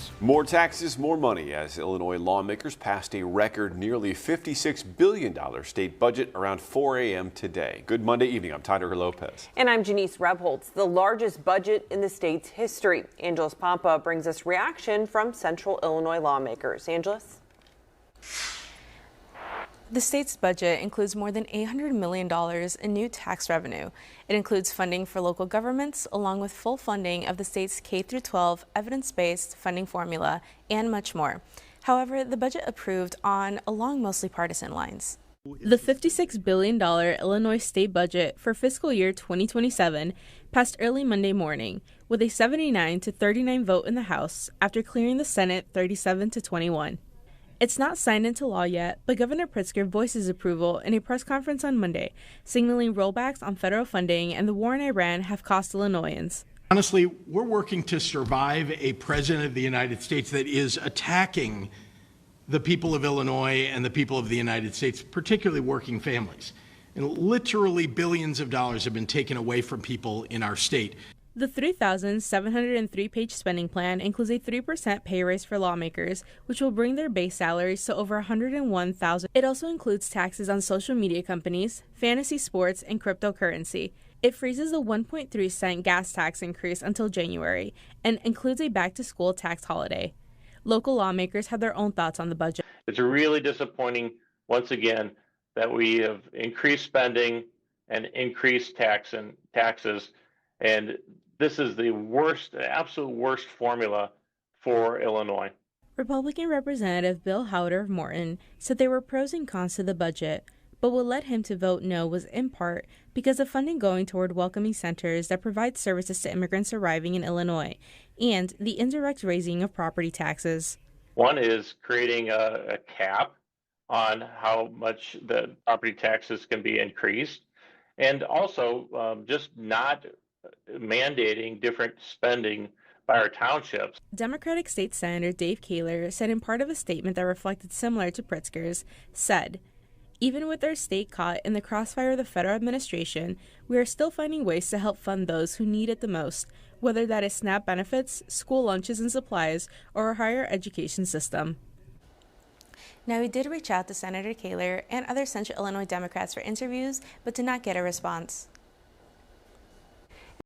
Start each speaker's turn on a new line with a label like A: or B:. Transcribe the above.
A: news.
B: More taxes, more money as Illinois lawmakers passed a record nearly $56 billion state budget around 4 a.m. today. Good Monday evening. I'm Tyler Lopez.
C: And I'm Janice Rebholz. The largest budget in the state's history. Angeles Pompa brings us reaction from Central Illinois lawmakers. Angeles?
D: The state's budget includes more than $800 million in new tax revenue. It includes funding for local governments, along with full funding of the state's K-12 evidence-based funding formula, and much more. However, the budget approved along mostly partisan lines. The $56 billion Illinois state budget for fiscal year 2027 passed early Monday morning with a 79-39 vote in the House after clearing the Senate 37-21. It's not signed into law yet, but Governor Pritzker voiced his approval in a press conference on Monday, signaling rollbacks on federal funding and the war in Iran have cost Illinoisans.
A: Honestly, we're working to survive a president of the United States that is attacking the people of Illinois and the people of the United States, particularly working families. And literally billions of dollars have been taken away from people in our state.
D: The 3,703-page spending plan includes a 3% pay raise for lawmakers, which will bring their base salaries to over $101,000. It also includes taxes on social media companies, fantasy sports, and cryptocurrency. It freezes the 1.3-cent gas tax increase until January and includes a back-to-school tax holiday. Local lawmakers have their own thoughts on the budget.
E: It's really disappointing, once again, that we have increased spending and increased taxes, and this is the worst, absolute worst formula for Illinois.
D: Republican Representative Bill Howder of Morton said there were pros and cons to the budget, but what led him to vote no was in part because of funding going toward welcoming centers that provide services to immigrants arriving in Illinois and the indirect raising of property taxes.
E: One is creating a cap on how much the property taxes can be increased, and also just not mandating different spending by our townships.
D: Democratic State Senator Dave Kaler said in part of a statement that reflected similar to Pritzker's, said, "Even with our state caught in the crossfire of the federal administration, we are still finding ways to help fund those who need it the most, whether that is SNAP benefits, school lunches and supplies, or a higher education system." Now, we did reach out to Senator Kaler and other Central Illinois Democrats for interviews, but did not get a response.